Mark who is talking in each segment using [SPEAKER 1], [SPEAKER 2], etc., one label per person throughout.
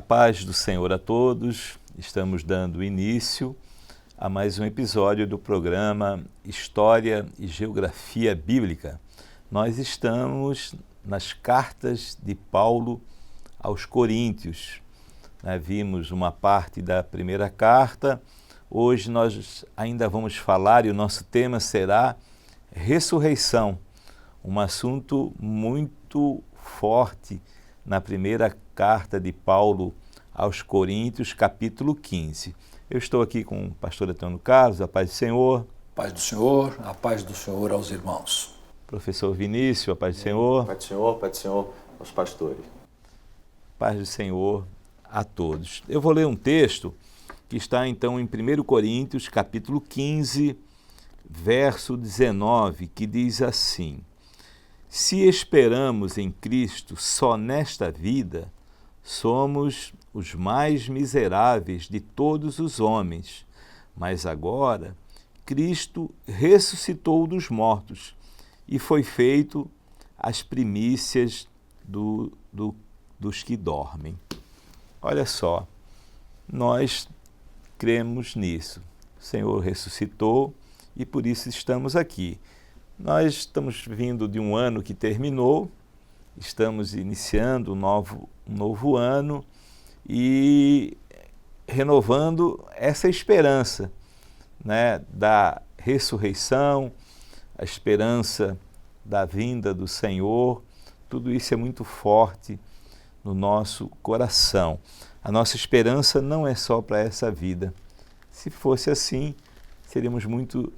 [SPEAKER 1] paz do Senhor a todos. Estamos dando início a mais um episódio do programa História e Geografia Bíblica. Nós estamos nas cartas de Paulo aos Coríntios. Vimos uma parte da primeira carta. Hoje nós ainda vamos falar e o nosso tema será ressurreição, um assunto muito forte na primeira carta de Paulo aos Coríntios, capítulo 15. Eu estou aqui com o pastor Antônio Carlos, a paz do Senhor.
[SPEAKER 2] Paz do Senhor, a paz do Senhor aos irmãos.
[SPEAKER 1] Professor Vinícius, a paz do Senhor.
[SPEAKER 3] Paz do Senhor aos pastores.
[SPEAKER 1] Paz do Senhor a todos. Eu vou ler um texto que está então em 1 Coríntios, capítulo 15, verso 19, que diz assim: se esperamos em Cristo só nesta vida, somos os mais miseráveis de todos os homens, mas agora Cristo ressuscitou dos mortos e foi feito as primícias dos que dormem. Olha só, nós cremos nisso. O Senhor ressuscitou e por isso estamos aqui. Nós estamos vindo de um ano que terminou, estamos iniciando um novo ano e renovando essa esperança, da ressurreição, a esperança da vinda do Senhor. Tudo isso é muito forte no nosso coração. A nossa esperança não é só para essa vida. Se fosse assim, seríamos muito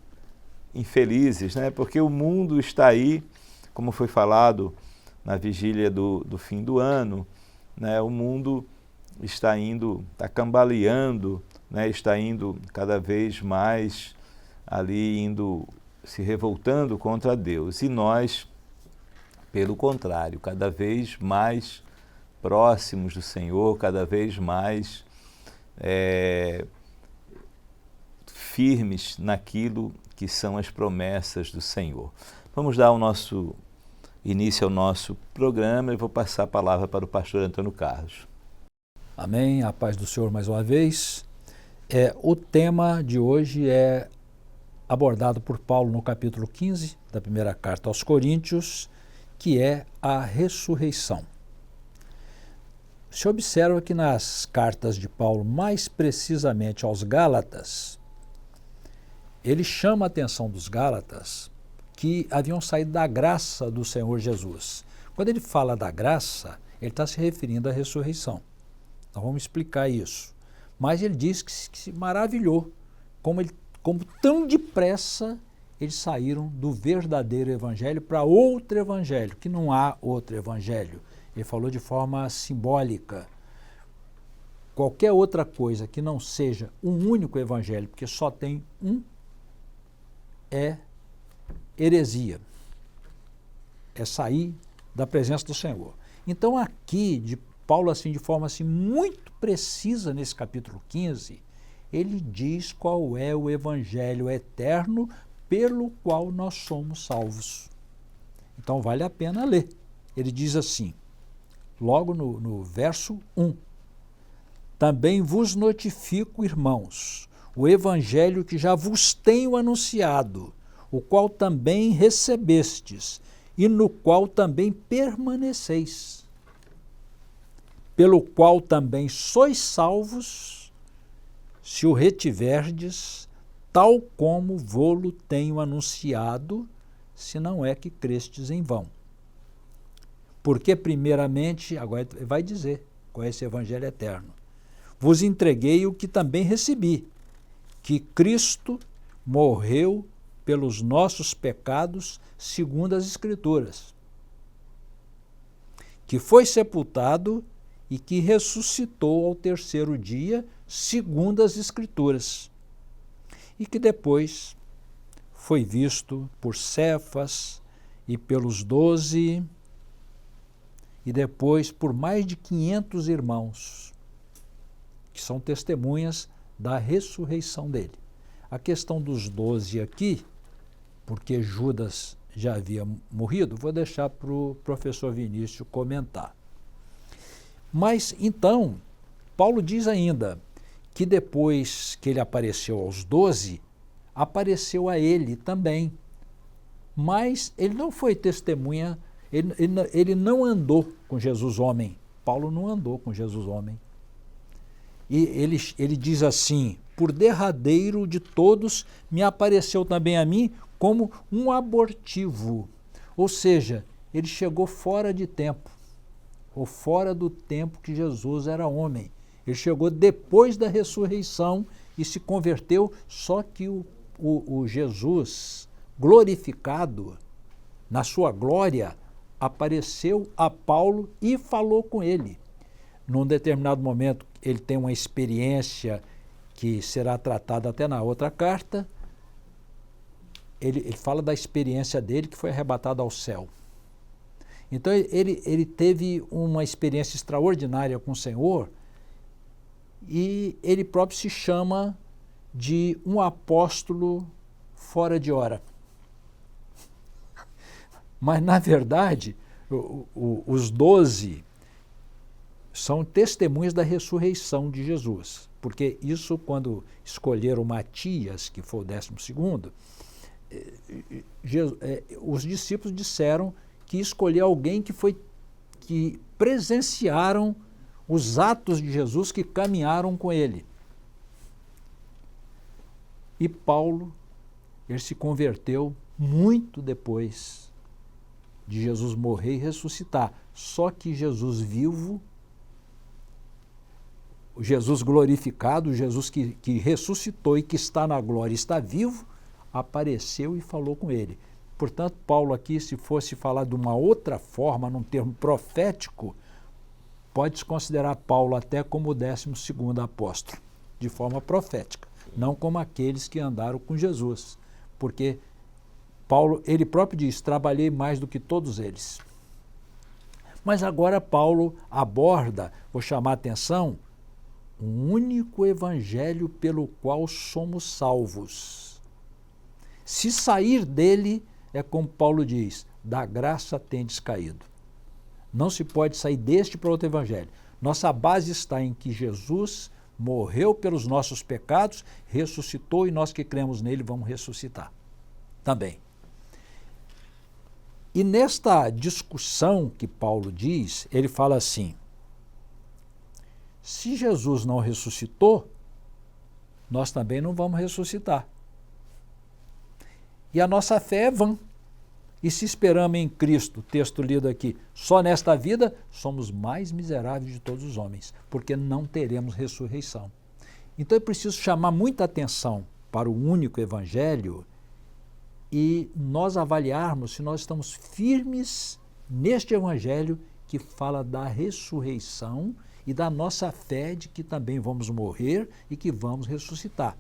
[SPEAKER 1] infelizes, porque o mundo está aí, como foi falado na vigília do fim do ano, o mundo está cambaleando, está indo cada vez mais ali, se revoltando contra Deus. E nós, pelo contrário, cada vez mais próximos do Senhor, cada vez mais firmes naquilo que são as promessas do Senhor. Vamos dar início ao nosso programa e vou passar a palavra para o pastor Antônio Carlos.
[SPEAKER 2] Amém, a paz do Senhor mais uma vez. O tema de hoje é abordado por Paulo no capítulo 15 da primeira carta aos Coríntios, que é a ressurreição. Se observa que nas cartas de Paulo, mais precisamente aos Gálatas, ele chama a atenção dos Gálatas que haviam saído da graça do Senhor Jesus. Quando ele fala da graça, ele está se referindo à ressurreição. Então vamos explicar isso. Mas ele diz que se maravilhou, como tão depressa eles saíram do verdadeiro evangelho para outro evangelho, que não há outro evangelho. Ele falou de forma simbólica. Qualquer outra coisa que não seja um único evangelho, porque só tem um, é heresia, é sair da presença do Senhor. Então aqui, de Paulo, de forma muito precisa, nesse capítulo 15, ele diz qual é o evangelho eterno pelo qual nós somos salvos. Então vale a pena ler. Ele diz assim, logo no verso 1, também vos notifico, irmãos, o evangelho que já vos tenho anunciado, o qual também recebestes, e no qual também permaneceis, pelo qual também sois salvos, se o retiverdes, tal como vô-lo tenho anunciado, se não é que crestes em vão. Porque primeiramente, agora vai dizer qual é esse evangelho eterno, vos entreguei o que também recebi, que Cristo morreu pelos nossos pecados, segundo as Escrituras, que foi sepultado e que ressuscitou ao terceiro dia, segundo as Escrituras, e que depois foi visto por Cefas e pelos 12, e depois por mais de 500 irmãos, que são testemunhas da ressurreição dele. A questão dos 12 aqui, porque Judas já havia morrido, vou deixar para o professor Vinícius comentar. Mas, então, Paulo diz ainda que depois que ele apareceu aos 12, apareceu a ele também. Mas ele não foi testemunha, ele não andou com Jesus homem. Paulo não andou com Jesus homem. E ele diz assim: por derradeiro de todos me apareceu também a mim como um abortivo. Ou seja, ele chegou fora de tempo, ou fora do tempo que Jesus era homem. Ele chegou depois da ressurreição e se converteu, só que o Jesus glorificado, na sua glória, apareceu a Paulo e falou com ele. Num determinado momento, ele tem uma experiência que será tratada até na outra carta. Ele fala da experiência dele que foi arrebatado ao céu. Então ele teve uma experiência extraordinária com o Senhor e ele próprio se chama de um apóstolo fora de hora. Mas, na verdade, os 12 são testemunhas da ressurreição de Jesus. Porque isso, quando escolheram Matias, que foi o 12º, os discípulos disseram que escolheu alguém que presenciaram os atos de Jesus, que caminharam com ele. E Paulo, ele se converteu muito depois de Jesus morrer e ressuscitar. Só que Jesus vivo, o Jesus glorificado, o Jesus que ressuscitou e que está na glória, está vivo, apareceu e falou com ele. Portanto, Paulo aqui, se fosse falar de uma outra forma, num termo profético, pode-se considerar Paulo até como o 12º apóstolo, de forma profética, não como aqueles que andaram com Jesus. Porque Paulo, ele próprio diz, trabalhei mais do que todos eles. Mas agora Paulo aborda, vou chamar a atenção, um único evangelho pelo qual somos salvos. Se sair dele, é como Paulo diz, da graça tendes caído. Não se pode sair deste para outro evangelho. Nossa base está em que Jesus morreu pelos nossos pecados, ressuscitou e nós que cremos nele vamos ressuscitar também. E nesta discussão que Paulo diz, ele fala assim: se Jesus não ressuscitou, nós também não vamos ressuscitar. E a nossa fé é vã. E se esperamos em Cristo, texto lido aqui, só nesta vida, somos mais miseráveis de todos os homens, porque não teremos ressurreição. Então é preciso chamar muita atenção para o único evangelho e nós avaliarmos se nós estamos firmes neste evangelho que fala da ressurreição e da nossa fé de que também vamos morrer e que vamos ressuscitar.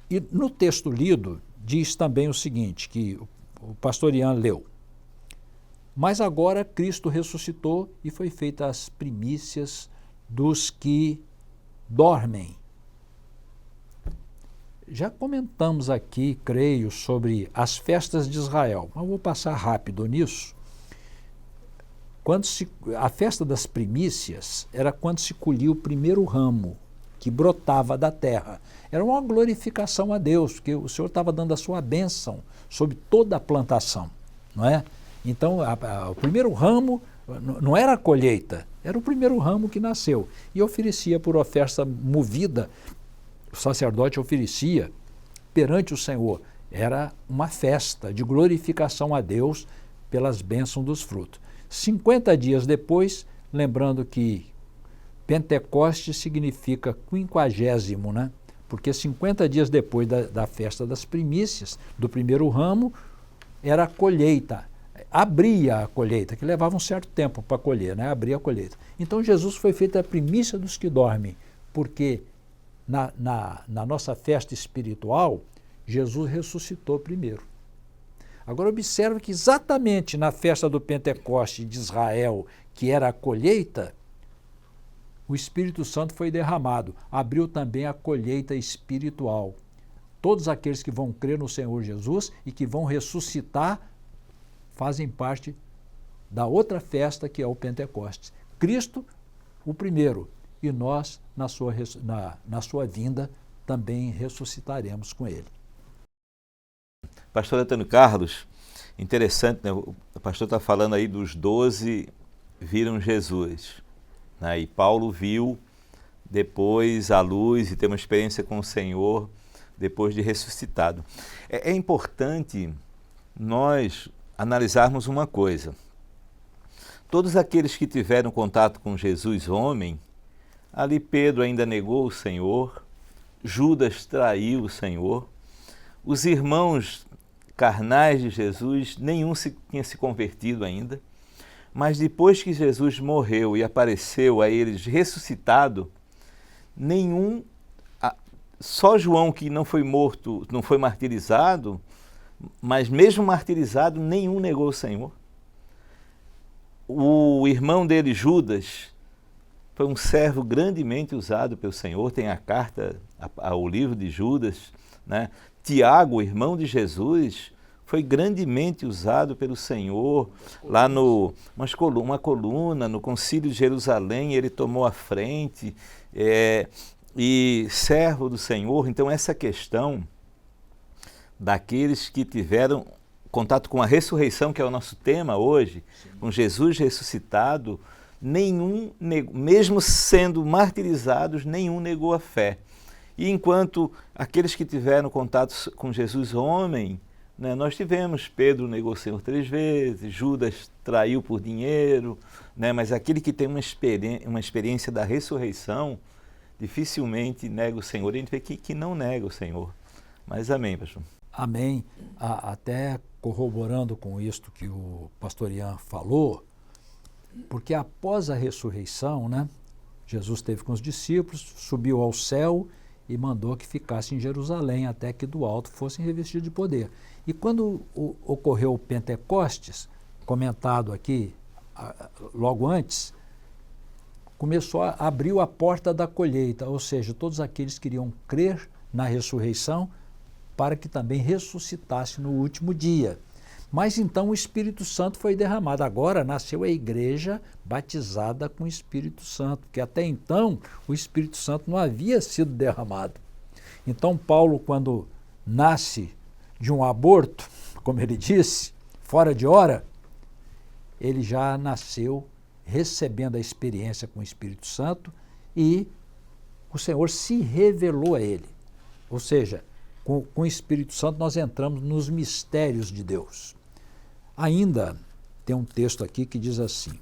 [SPEAKER 2] E no texto lido, diz também o seguinte, que o pastor Ian leu: mas agora Cristo ressuscitou e foi feita as primícias dos que dormem. Já comentamos aqui, creio, sobre as festas de Israel, mas vou passar rápido nisso. A festa das primícias era quando se colhia o primeiro ramo que brotava da terra. Era uma glorificação a Deus, porque o Senhor estava dando a sua bênção sobre toda a plantação, não é? Então, o primeiro ramo não era a colheita, era o primeiro ramo que nasceu. E oferecia por oferta movida, o sacerdote oferecia perante o Senhor. Era uma festa de glorificação a Deus pelas bênçãos dos frutos. 50 dias depois, lembrando que Pentecostes significa 50º, né? Porque 50 dias depois da festa das primícias, do primeiro ramo, era a colheita. Abria a colheita, que levava um certo tempo para colher, né? Abria a colheita. Então Jesus foi feito a primícia dos que dormem, porque na nossa festa espiritual, Jesus ressuscitou primeiro. Agora observe que exatamente na festa do Pentecoste de Israel, que era a colheita, o Espírito Santo foi derramado, abriu também a colheita espiritual. Todos aqueles que vão crer no Senhor Jesus e que vão ressuscitar fazem parte da outra festa que é o Pentecostes. Cristo, o primeiro, e nós, na sua vinda, também ressuscitaremos com ele.
[SPEAKER 1] Pastor Antônio Carlos, interessante, né? O pastor está falando aí dos 12 viram Jesus, né? E Paulo viu depois a luz e ter uma experiência com o Senhor depois de ressuscitado. É importante nós analisarmos uma coisa. Todos aqueles que tiveram contato com Jesus homem, ali Pedro ainda negou o Senhor, Judas traiu o Senhor, os irmãos carnais de Jesus, nenhum tinha se convertido ainda, mas depois que Jesus morreu e apareceu a eles ressuscitado, só João que não foi morto, não foi martirizado, mas mesmo martirizado, nenhum negou o Senhor. O irmão dele, Judas, foi um servo grandemente usado pelo Senhor, tem a carta, o livro de Judas, né? Tiago, irmão de Jesus, foi grandemente usado pelo Senhor, lá uma coluna, no Concílio de Jerusalém, ele tomou a frente, e servo do Senhor. Então essa questão daqueles que tiveram contato com a ressurreição, que é o nosso tema hoje, com Jesus ressuscitado, mesmo sendo martirizados, nenhum negou a fé. E enquanto aqueles que tiveram contato com Jesus homem, né, nós tivemos, Pedro negou o Senhor 3 vezes, Judas traiu por dinheiro, né, mas aquele que tem uma experiência da ressurreição, dificilmente nega o Senhor. A gente vê que não nega o Senhor. Mas amém, pastor.
[SPEAKER 2] Amém. Até corroborando com isto que o pastor Ian falou, porque após a ressurreição, né, Jesus esteve com os discípulos, subiu ao céu e mandou que ficasse em Jerusalém até que do alto fossem revestidos de poder. E quando ocorreu o Pentecostes, comentado aqui logo antes, abriu a porta da colheita, ou seja, todos aqueles que iriam crer na ressurreição para que também ressuscitasse no último dia. Mas então o Espírito Santo foi derramado. Agora nasceu a igreja batizada com o Espírito Santo, porque até então o Espírito Santo não havia sido derramado. Então Paulo, quando nasce de um aborto, como ele disse, fora de hora, ele já nasceu recebendo a experiência com o Espírito Santo e o Senhor se revelou a ele. Ou seja, com o Espírito Santo nós entramos nos mistérios de Deus. Ainda tem um texto aqui que diz assim: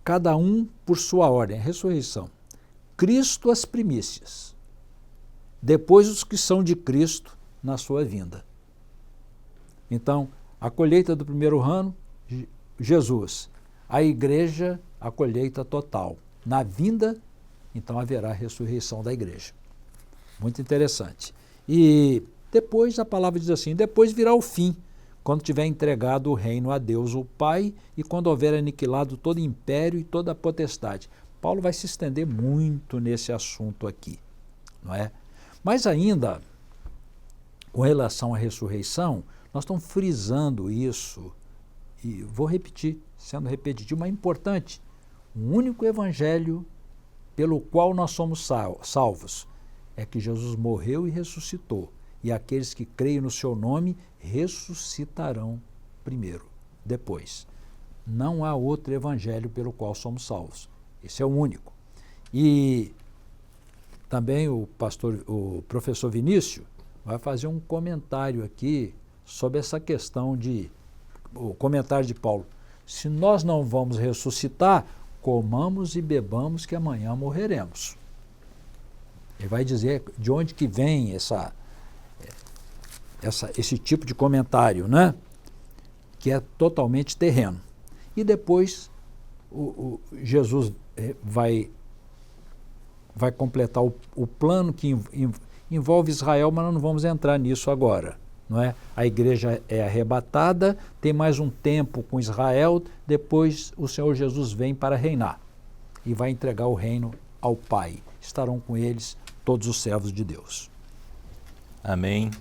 [SPEAKER 2] cada um por sua ordem, a ressurreição. Cristo as primícias, depois os que são de Cristo na sua vinda. Então, a colheita do primeiro ano, Jesus. A igreja, a colheita total. Na vinda, então haverá a ressurreição da igreja. Muito interessante. E depois a palavra diz assim: depois virá o fim, quando tiver entregado o reino a Deus o Pai e quando houver aniquilado todo império e toda potestade. Paulo vai se estender muito nesse assunto aqui, não é? Mas ainda, com relação à ressurreição, nós estamos frisando isso, e vou repetir, sendo repetitivo, mas importante. O único evangelho pelo qual nós somos salvos é que Jesus morreu e ressuscitou, e aqueles que creem no seu nome ressuscitarão primeiro, depois. Não há outro evangelho pelo qual somos salvos. Esse é o único. E também o professor Vinícius vai fazer um comentário aqui sobre essa questão o comentário de Paulo. Se nós não vamos ressuscitar, comamos e bebamos que amanhã morreremos. Ele vai dizer de onde que vem esse tipo de comentário, né? Que é totalmente terreno. E depois Jesus vai completar o plano que envolve Israel, mas nós não vamos entrar nisso agora. Não é? A igreja é arrebatada, tem mais um tempo com Israel, depois o Senhor Jesus vem para reinar e vai entregar o reino ao Pai. Estarão com eles todos os servos de Deus.
[SPEAKER 1] Amém.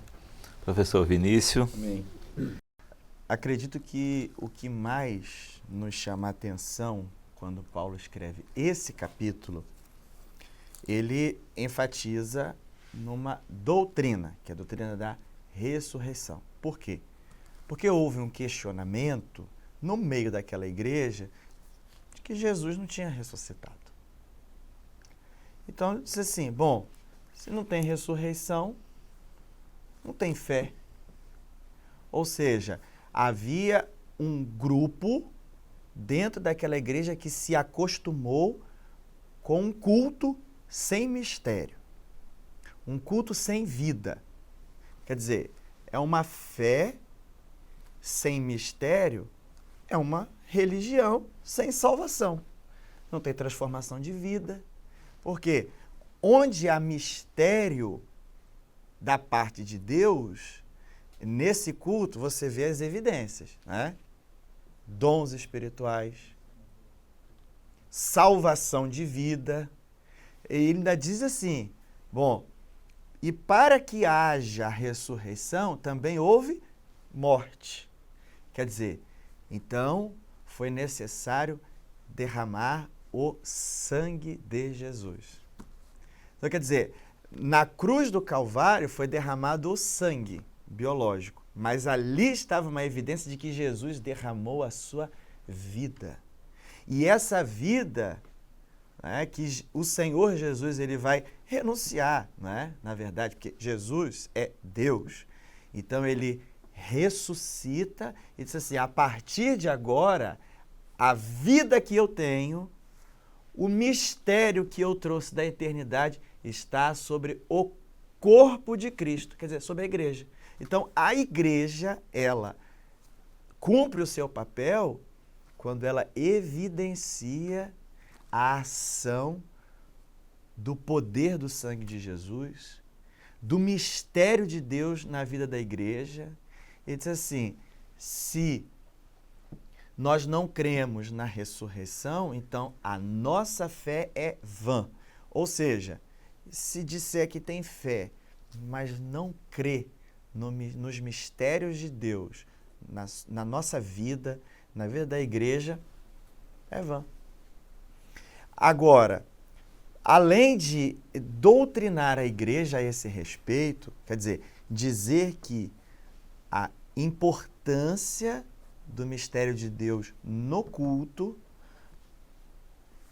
[SPEAKER 1] Professor Vinícius.
[SPEAKER 3] Amém.
[SPEAKER 4] acredito que o que mais nos chama a atenção quando Paulo escreve esse capítulo, ele enfatiza numa doutrina, que é a doutrina da ressurreição. Por quê? Porque houve um questionamento no meio daquela igreja de que Jesus não tinha ressuscitado. Então ele disse assim, bom, se não tem ressurreição, não tem fé. Ou seja, havia um grupo dentro daquela igreja que se acostumou com um culto sem mistério, um culto sem vida. Quer dizer, é uma fé sem mistério, é uma religião sem salvação. Não tem transformação de vida. Porque onde há mistério da parte de Deus, nesse culto você vê as evidências, né? Dons espirituais, salvação de vida. E ele ainda diz assim, bom, e para que haja ressurreição, também houve morte. Quer dizer, então foi necessário derramar o sangue de Jesus. Então, quer dizer, na cruz do Calvário foi derramado o sangue biológico, mas ali estava uma evidência de que Jesus derramou a sua vida. E essa vida, né, que o Senhor Jesus ele vai renunciar, né, na verdade, porque Jesus é Deus. Então ele ressuscita e diz assim, a partir de agora, a vida que eu tenho, o mistério que eu trouxe da eternidade está sobre o corpo de Cristo, quer dizer, sobre a igreja. Então, a igreja, ela cumpre o seu papel quando ela evidencia a ação do poder do sangue de Jesus, do mistério de Deus na vida da igreja. Ele diz assim, se nós não cremos na ressurreição, então a nossa fé é vã. Ou seja, se disser que tem fé, mas não crê nos mistérios de Deus, na nossa vida, na vida da igreja, é vã. Agora, além de doutrinar a igreja a esse respeito, quer dizer, dizer que a importância do mistério de Deus no culto,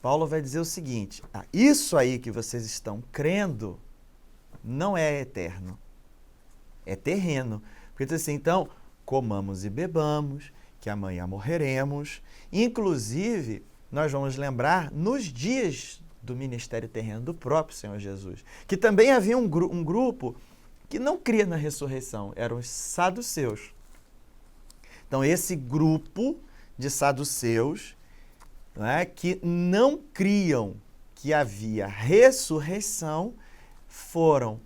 [SPEAKER 4] Paulo vai dizer o seguinte, isso aí que vocês estão crendo não é eterno, é terreno. Porque diz assim, então, comamos e bebamos, que amanhã morreremos. Inclusive, nós vamos lembrar nos dias do ministério terreno do próprio Senhor Jesus, que também havia um grupo que não cria na ressurreição, eram os saduceus. Então, esse grupo de saduceus, né, que não criam que havia ressurreição, foram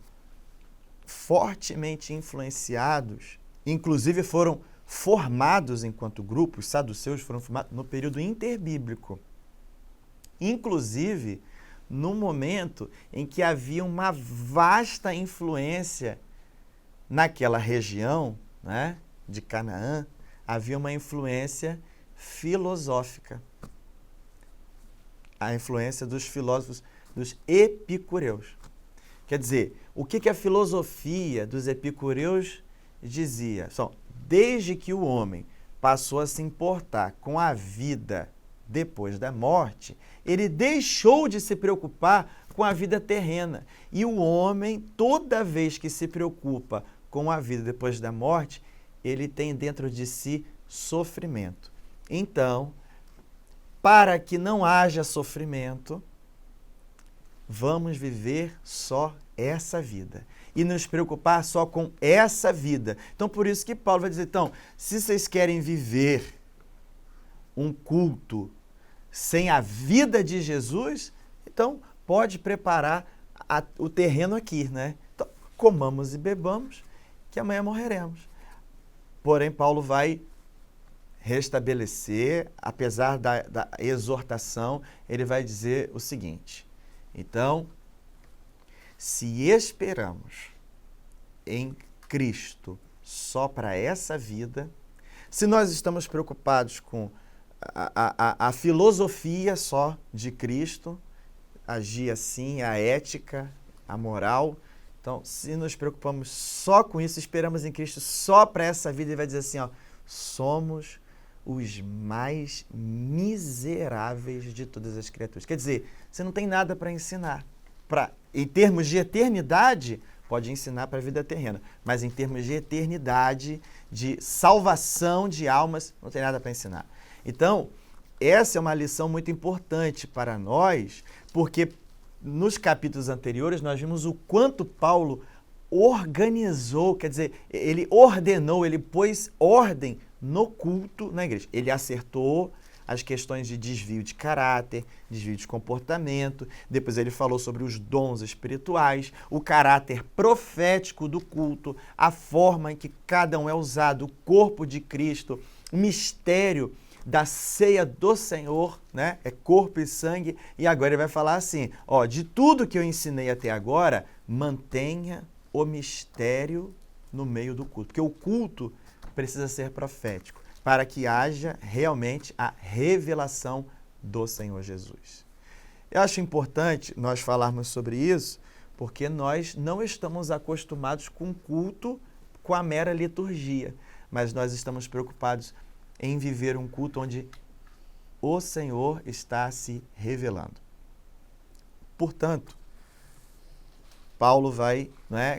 [SPEAKER 4] fortemente influenciados, inclusive foram formados enquanto grupo, os saduceus foram formados no período interbíblico. Inclusive, no momento em que havia uma vasta influência naquela região, né, de Canaã, havia uma influência filosófica. A influência dos filósofos, dos epicureus. Quer dizer, o que a filosofia dos epicureus dizia? Desde que o homem passou a se importar com a vida depois da morte, ele deixou de se preocupar com a vida terrena. E o homem, toda vez que se preocupa com a vida depois da morte, ele tem dentro de si sofrimento. Então, para que não haja sofrimento, vamos viver só essa vida e nos preocupar só com essa vida. Então, por isso que Paulo vai dizer, então, se vocês querem viver um culto sem a vida de Jesus, então pode preparar o terreno aqui, né? Então, comamos e bebamos, que amanhã morreremos. Porém, Paulo vai restabelecer, apesar da exortação, ele vai dizer o seguinte, então, se esperamos em Cristo só para essa vida, Se nós estamos preocupados com a filosofia só de Cristo, agir assim, a ética, a moral, então, se nos preocupamos só com isso, esperamos em Cristo só para essa vida, ele vai dizer assim, ó, somos os mais miseráveis de todas as criaturas. Quer dizer, você não tem nada para ensinar. Em termos de eternidade, pode ensinar para a vida terrena, mas em termos de eternidade, de salvação de almas, não tem nada para ensinar. Então, essa é uma lição muito importante para nós, porque nos capítulos anteriores nós vimos o quanto Paulo organizou, quer dizer, ele ordenou, ele pôs ordem no culto na igreja. Ele acertou as questões de desvio de caráter, desvio de comportamento, depois ele falou sobre os dons espirituais, o caráter profético do culto, a forma em que cada um é usado, o corpo de Cristo, o mistério da ceia do Senhor, né? É corpo e sangue, e agora ele vai falar assim, ó, de tudo que eu ensinei até agora, mantenha o mistério no meio do culto, porque o culto precisa ser profético, para que haja realmente a revelação do Senhor Jesus. Eu acho importante nós falarmos sobre isso, porque nós não estamos acostumados com culto com a mera liturgia, mas nós estamos preocupados em viver um culto onde o Senhor está se revelando. Portanto, Paulo vai,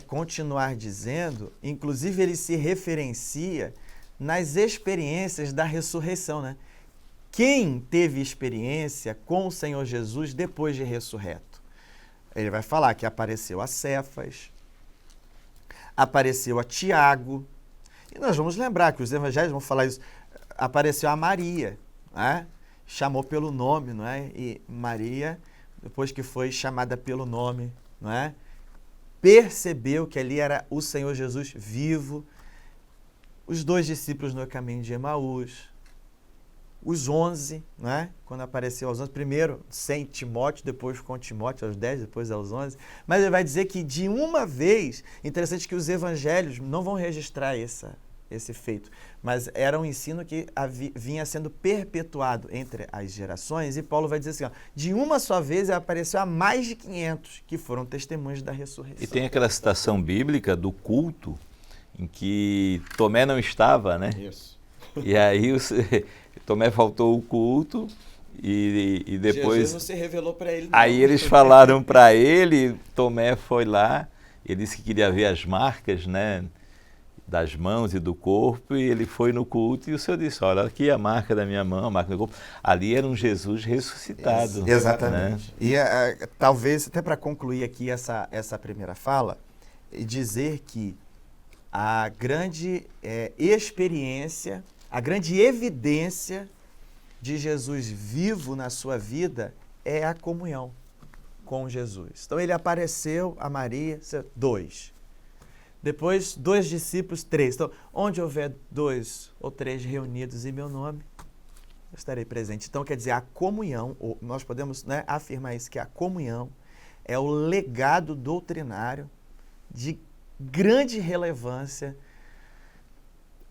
[SPEAKER 4] continuar dizendo, inclusive ele se referencia nas experiências da ressurreição, né? Quem teve experiência com o Senhor Jesus depois de ressurreto? Ele vai falar que apareceu a Cefas, apareceu a Tiago, e nós vamos lembrar que os evangelhos vão falar isso, apareceu a Maria, né? Chamou pelo nome, não é? E Maria, depois que foi chamada pelo nome, não é? Percebeu que ali era o Senhor Jesus vivo, os 2 discípulos no caminho de Emaús, os 11, né? Quando apareceu aos 11, primeiro sem Timóteo, depois com Timóteo aos 10, depois aos 11, mas ele vai dizer que de uma vez, interessante que os evangelhos não vão registrar esse feito, mas era um ensino que vinha sendo perpetuado entre as gerações, e Paulo vai dizer assim, ó, de uma só vez apareceu a mais de 500, que foram testemunhos da ressurreição.
[SPEAKER 1] E tem aquela citação bíblica do culto, em que Tomé não estava, né?
[SPEAKER 3] Isso.
[SPEAKER 1] E aí Tomé faltou o culto e depois...
[SPEAKER 4] Jesus não se revelou para ele. Não.
[SPEAKER 1] Aí eles falaram para ele, Tomé foi lá, ele disse que queria ver as marcas, né? Das mãos e do corpo, e ele foi no culto e o Senhor disse, olha, aqui a marca da minha mão, a marca do corpo. Ali era um Jesus ressuscitado.
[SPEAKER 4] Exatamente.
[SPEAKER 1] Né?
[SPEAKER 4] E talvez, até para concluir aqui essa primeira fala, dizer que a grande experiência, a grande evidência de Jesus vivo na sua vida é a comunhão com Jesus. Então ele apareceu a Maria, 2. Depois, 2 discípulos, 3. Então, onde houver 2 ou 3 reunidos em meu nome, eu estarei presente. Então, quer dizer, a comunhão, nós podemos afirmar isso, que a comunhão é o legado doutrinário de grande relevância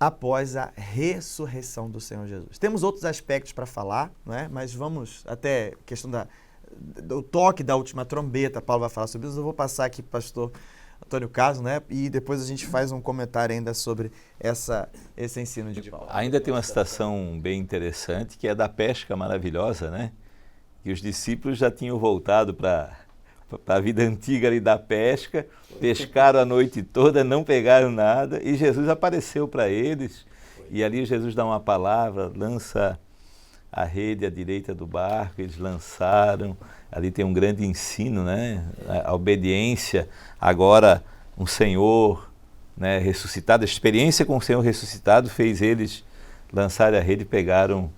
[SPEAKER 4] após a ressurreição do Senhor Jesus. Temos outros aspectos para falar, mas vamos até a questão do toque da última trombeta, Paulo vai falar sobre isso, eu vou passar aqui para o pastor Antônio Caso, e depois a gente faz um comentário ainda sobre esse ensino de Paulo.
[SPEAKER 1] Ainda tem uma citação bem interessante, que é da pesca maravilhosa, né? Que os discípulos já tinham voltado para a vida antiga ali da pesca, pescaram a noite toda, não pegaram nada, e Jesus apareceu para eles, e ali Jesus dá uma palavra, lança a rede à direita do barco, eles lançaram, ali tem um grande ensino, né? A obediência, agora um Senhor, né, ressuscitado, a experiência com o Senhor ressuscitado fez eles lançarem a rede e pegaram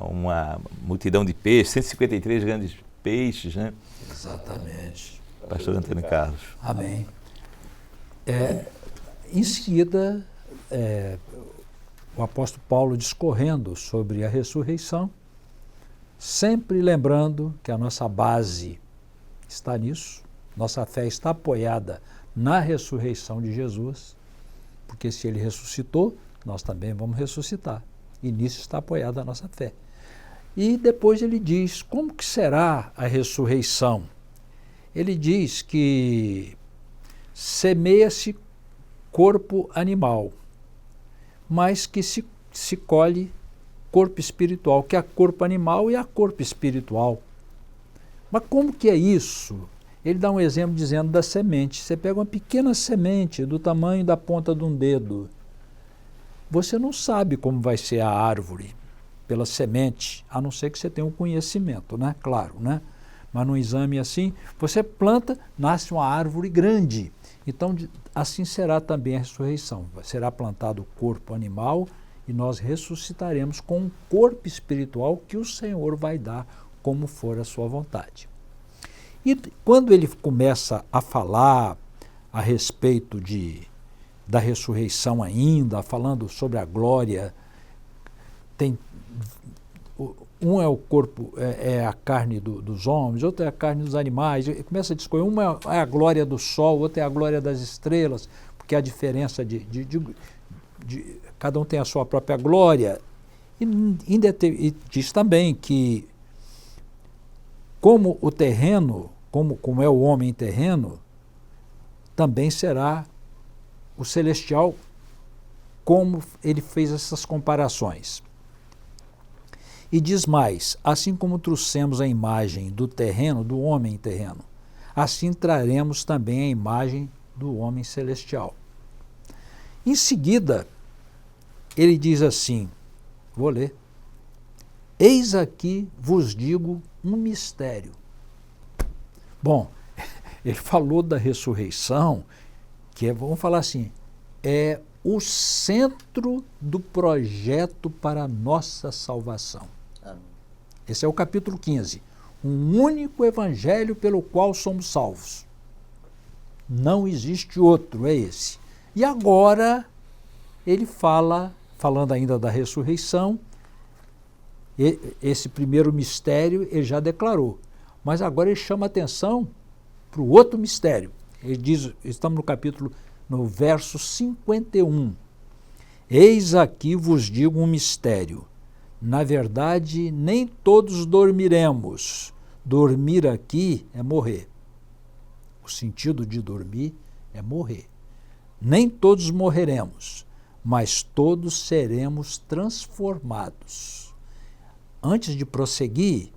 [SPEAKER 1] uma multidão de peixes, 153 grandes peixes, né?
[SPEAKER 2] Exatamente.
[SPEAKER 1] Pastor Antônio Carlos.
[SPEAKER 2] Amém. Em seguida, o apóstolo Paulo discorrendo sobre a ressurreição, sempre lembrando que a nossa base está nisso, nossa fé está apoiada na ressurreição de Jesus, porque se ele ressuscitou, nós também vamos ressuscitar. E nisso está apoiada a nossa fé. E depois ele diz, como que será a ressurreição? Ele diz que semeia-se corpo animal, mas que se colhe corpo espiritual, que há corpo animal e há corpo espiritual. Mas como que é isso? Ele dá um exemplo dizendo da semente. Você pega uma pequena semente do tamanho da ponta de um dedo. Você não sabe como vai ser a árvore pela semente, a não ser que você tenha um conhecimento, né? Claro, né? Mas num exame assim, você planta, nasce uma árvore grande. Então, assim será também a ressurreição. Será plantado o corpo animal e nós ressuscitaremos com um corpo espiritual que o Senhor vai dar como for a sua vontade. E quando ele começa a falar a respeito da ressurreição ainda, falando sobre a glória, um é o corpo, é a carne dos homens, outro é a carne dos animais. Ele começa a discorrer, uma é a glória do sol, outra é a glória das estrelas, porque há diferença cada um tem a sua própria glória. E diz também que como o terreno, como é o homem terreno, também será o celestial, como ele fez essas comparações. E diz mais, assim como trouxemos a imagem do terreno, do homem terreno, assim traremos também a imagem do homem celestial. Em seguida, ele diz assim, vou ler, eis aqui vos digo um mistério. Bom, ele falou da ressurreição, que vamos falar assim, é o centro do projeto para a nossa salvação. Esse é o capítulo 15. Um único evangelho pelo qual somos salvos. Não existe outro, é esse. E agora ele falando ainda da ressurreição, esse primeiro mistério ele já declarou. Mas agora ele chama atenção para o outro mistério. Ele diz, estamos no verso 51. Eis aqui vos digo um mistério. Na verdade, nem todos dormiremos. Dormir aqui é morrer. O sentido de dormir é morrer. Nem todos morreremos, mas todos seremos transformados. Antes de prosseguir,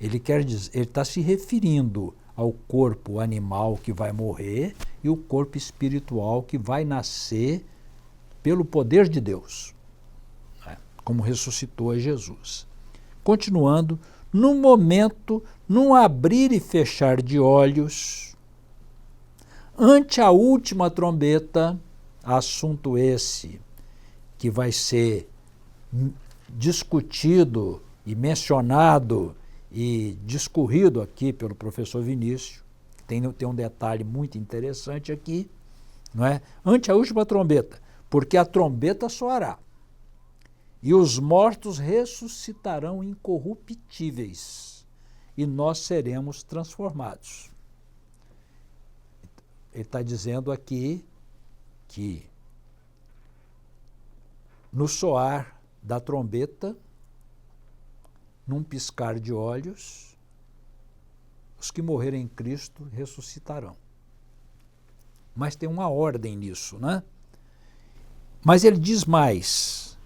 [SPEAKER 2] ele está se referindo ao corpo animal que vai morrer e o corpo espiritual que vai nascer pelo poder de Deus, como ressuscitou a Jesus. Continuando, no momento, num abrir e fechar de olhos, ante a última trombeta, assunto esse que vai ser discutido e mencionado e discorrido aqui pelo professor Vinícius, tem um detalhe muito interessante aqui, não é? Ante a última trombeta, porque a trombeta soará, e os mortos ressuscitarão incorruptíveis, e nós seremos transformados. Ele está dizendo aqui que no soar da trombeta, num piscar de olhos, os que morrerem em Cristo ressuscitarão. Mas tem uma ordem nisso, né? Mas ele diz mais,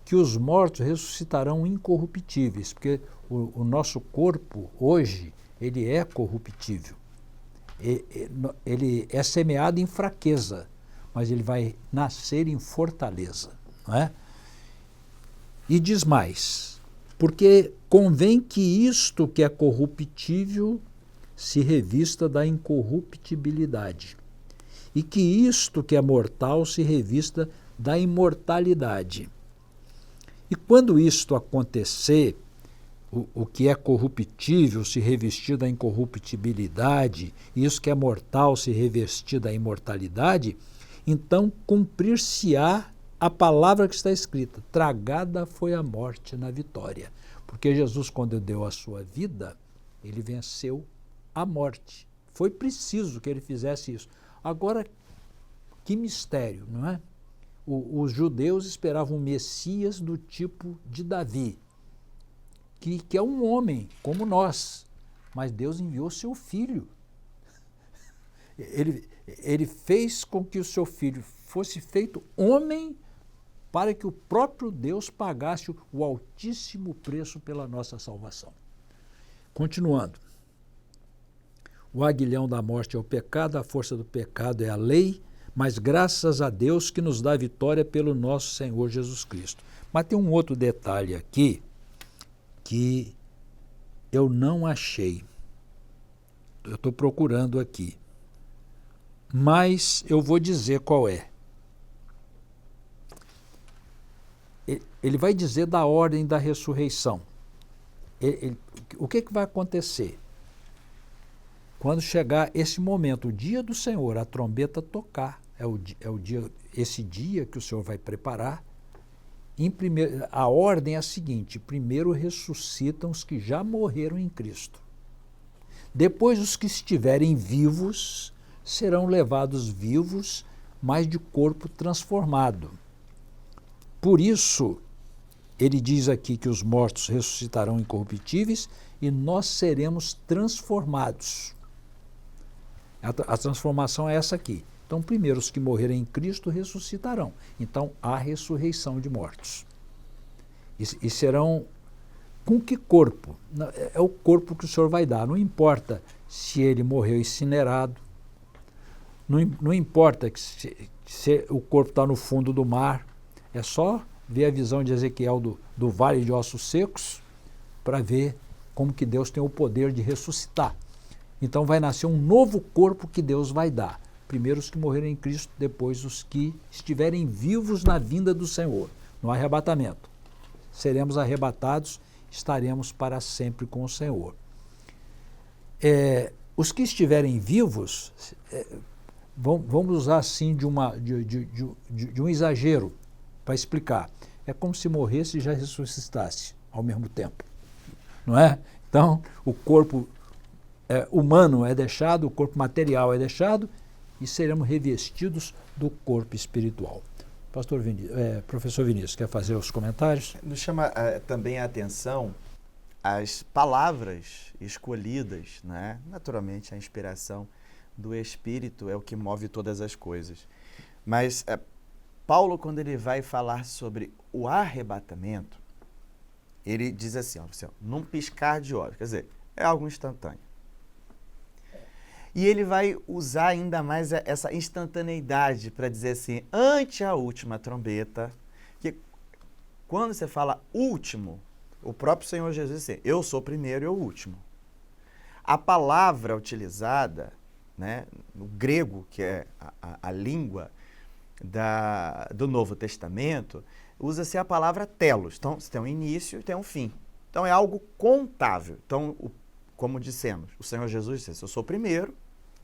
[SPEAKER 2] que os mortos ressuscitarão incorruptíveis, porque o nosso corpo hoje, ele é corruptível. Ele é semeado em fraqueza, mas ele vai nascer em fortaleza, não é? E diz mais, porque convém que isto que é corruptível se revista da incorruptibilidade, e que isto que é mortal se revista da imortalidade. E quando isto acontecer, o que é corruptível se revestir da incorruptibilidade, e isso que é mortal se revestir da imortalidade, então cumprir-se-á a palavra que está escrita, tragada foi a morte na vitória. Porque Jesus, quando deu a sua vida, ele venceu a morte. Foi preciso que ele fizesse isso. Agora, que mistério, não é? os judeus esperavam um Messias do tipo de Davi, que é um homem como nós, mas Deus enviou seu filho. Ele fez com que o seu filho fosse feito homem para que o próprio Deus pagasse o altíssimo preço pela nossa salvação. Continuando. O aguilhão da morte é o pecado, a força do pecado é a lei, mas graças a Deus que nos dá vitória pelo nosso Senhor Jesus Cristo. Mas tem um outro detalhe aqui que eu não achei. Eu estou procurando aqui. Mas eu vou dizer qual é. Ele vai dizer da ordem da ressurreição. O que vai acontecer? Quando chegar esse momento, o dia do Senhor, a trombeta tocar, esse dia que o Senhor vai preparar. A ordem é a seguinte: primeiro ressuscitam os que já morreram em Cristo. Depois os que estiverem vivos serão levados vivos, mas de corpo transformado. Por isso, ele diz aqui que os mortos ressuscitarão incorruptíveis e nós seremos transformados. A transformação é essa aqui. Então, primeiro, os que morrerem em Cristo ressuscitarão. Então, há ressurreição de mortos. E serão com que corpo? É o corpo que o Senhor vai dar. Não importa se ele morreu incinerado, não importa se o corpo está no fundo do mar. É só ver a visão de Ezequiel do vale de ossos secos para ver como que Deus tem o poder de ressuscitar. Então vai nascer um novo corpo que Deus vai dar. Primeiro os que morreram em Cristo, depois os que estiverem vivos na vinda do Senhor, no arrebatamento. Seremos arrebatados, estaremos para sempre com o Senhor. Os que estiverem vivos, vamos usar assim de um exagero para explicar. É como se morresse e já ressuscitasse ao mesmo tempo, não é? Então, o corpo humano é deixado, o corpo material é deixado e seremos revestidos do corpo espiritual. Professor Vinícius, quer fazer os comentários?
[SPEAKER 4] Nos chama também a atenção as palavras escolhidas, né? Naturalmente, a inspiração do Espírito é o que move todas as coisas. Mas Paulo, quando ele vai falar sobre o arrebatamento, ele diz assim, num piscar de olhos, quer dizer, é algo instantâneo. E ele vai usar ainda mais essa instantaneidade para dizer assim, ante a última trombeta, que quando você fala último, o próprio Senhor Jesus diz assim, eu sou o primeiro e o último. A palavra utilizada, né, no grego, que é a língua do Novo Testamento, usa-se a palavra telos. Então, você tem um início e tem um fim. Então, é algo contável. Então, como dissemos, o Senhor Jesus disse, eu sou o primeiro,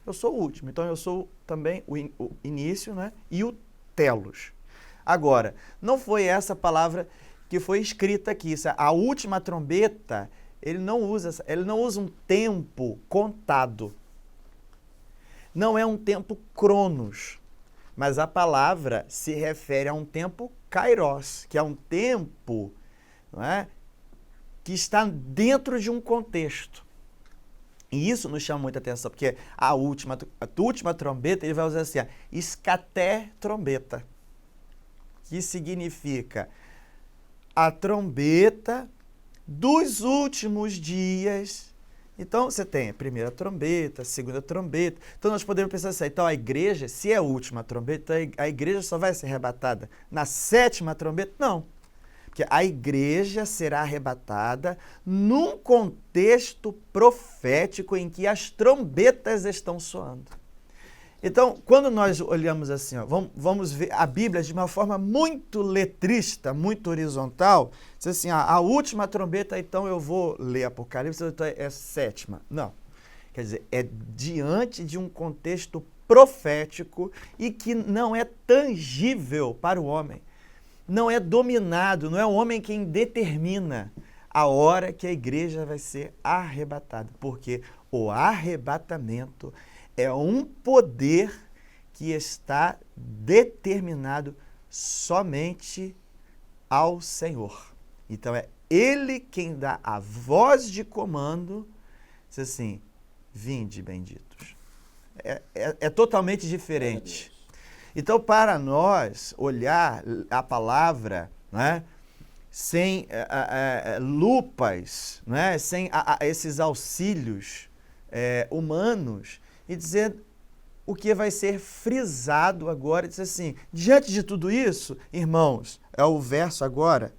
[SPEAKER 4] eu sou o último. Então, eu sou também o início, né, e o telos. Agora, não foi essa palavra que foi escrita aqui. A última trombeta, ele não usa um tempo contado. Não é um tempo cronos, mas a palavra se refere a um tempo kairos, que é um tempo, não é, que está dentro de um contexto. E isso nos chama muita atenção, porque a última trombeta, ele vai usar assim, escaté trombeta, que significa a trombeta dos últimos dias. Então, você tem a primeira trombeta, a segunda trombeta. Então, nós podemos pensar assim, então a igreja, se é a última trombeta, a igreja só vai ser arrebatada na sétima trombeta? Não. Porque a igreja será arrebatada num contexto profético em que as trombetas estão soando. Então, quando nós olhamos assim, vamos ver a Bíblia de uma forma muito letrista, muito horizontal, diz assim, a última trombeta, então eu vou ler Apocalipse, então é a sétima. Não. Quer dizer, é diante de um contexto profético e que não é tangível para o homem. Não é dominado, não é o homem quem determina a hora que a igreja vai ser arrebatada. Porque o arrebatamento é um poder que está determinado somente ao Senhor. Então é Ele quem dá a voz de comando, diz assim, vinde benditos. É totalmente diferente. Então, para nós olhar a palavra, né, sem lupas, né, sem esses auxílios humanos, e dizer o que vai ser frisado agora, diz assim, diante de tudo isso, irmãos, é o verso agora,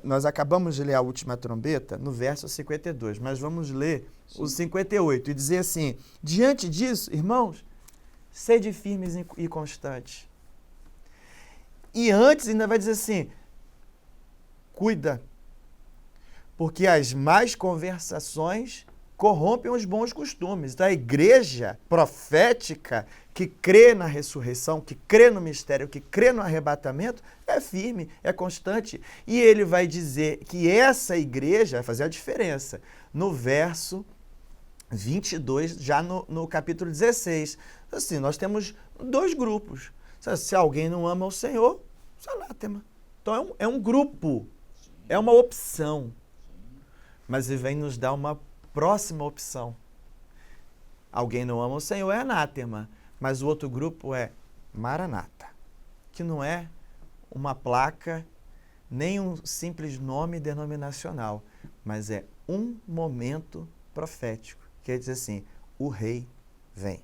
[SPEAKER 4] nós acabamos de ler a última trombeta no verso 52, mas vamos ler o 58 e dizer assim, diante disso, irmãos, sede firmes e constantes. E antes ainda vai dizer assim, cuida, porque as más conversações corrompem os bons costumes. Então, a igreja profética que crê na ressurreição, que crê no mistério, que crê no arrebatamento, é firme, é constante. E ele vai dizer que essa igreja vai fazer a diferença. No verso 22, já no capítulo 16. Assim, nós temos dois grupos. Se alguém não ama o Senhor, isso é anátema. Então, é um grupo, é uma opção. Mas ele vem nos dar uma próxima opção. Alguém não ama o Senhor, é anátema. Mas o outro grupo é Maranata, que não é uma placa, nem um simples nome denominacional, mas é um momento profético. Quer dizer assim, o rei vem.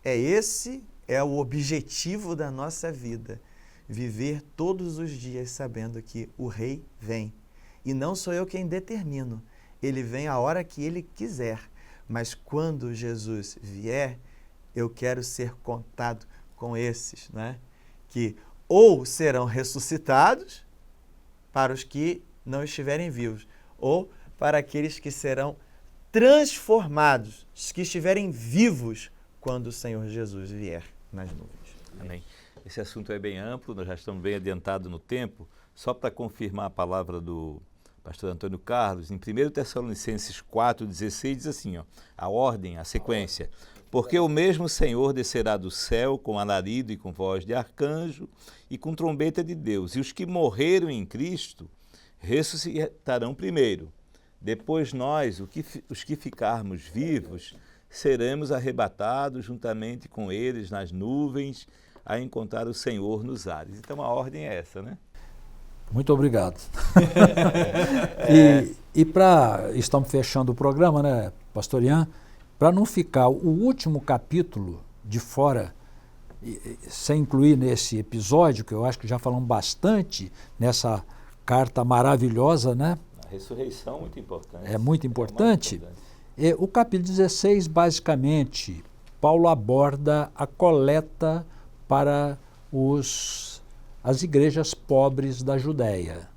[SPEAKER 4] Esse é o objetivo da nossa vida, viver todos os dias sabendo que o rei vem. E não sou eu quem determino, ele vem a hora que ele quiser. Mas quando Jesus vier, eu quero ser contado com esses, né? Que ou serão ressuscitados para os que não estiverem vivos, ou para aqueles que serão transformados, os que estiverem vivos quando o Senhor Jesus vier nas nuvens.
[SPEAKER 1] Amém. Esse assunto é bem amplo, nós já estamos bem adiantados no tempo. Só para confirmar a palavra do pastor Antônio Carlos, em 1 Tessalonicenses 4,16 diz assim, ó, a ordem, a sequência, porque o mesmo Senhor descerá do céu com alarido e com voz de arcanjo e com trombeta de Deus, e os que morreram em Cristo ressuscitarão primeiro. Depois nós, os que ficarmos vivos, seremos arrebatados juntamente com eles nas nuvens a encontrar o Senhor nos ares. Então a ordem é essa, né?
[SPEAKER 2] Muito obrigado. Estamos fechando o programa, né, pastor Ian? Para não ficar o último capítulo de fora, sem incluir nesse episódio, que eu acho que já falamos bastante, nessa carta maravilhosa, né?
[SPEAKER 1] A ressurreição é muito importante.
[SPEAKER 2] É muito importante. O capítulo 16, basicamente, Paulo aborda a coleta para as igrejas pobres da Judéia.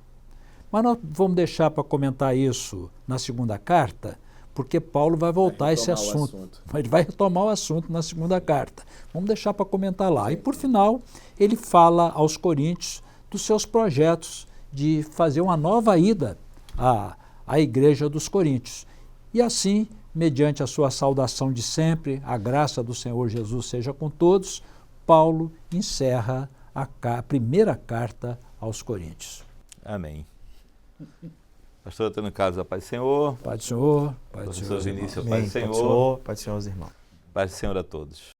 [SPEAKER 2] Mas nós vamos deixar para comentar isso na segunda carta, porque Paulo vai voltar a esse assunto. Ele vai retomar o assunto na segunda carta. Vamos deixar para comentar lá. E, por final, ele fala aos coríntios dos seus projetos de fazer uma nova ida à igreja dos coríntios. E assim, mediante a sua saudação de sempre, a graça do Senhor Jesus seja com todos, Paulo encerra a primeira carta aos coríntios.
[SPEAKER 1] Amém. Pastor Antônio Carlos, a paz do Senhor.
[SPEAKER 2] Paz do Senhor. Paz do
[SPEAKER 1] Professor
[SPEAKER 2] Senhor.
[SPEAKER 1] Vinícius, a paz do Senhor.
[SPEAKER 4] Paz do Senhor, os irmãos.
[SPEAKER 1] Paz do Senhor a todos.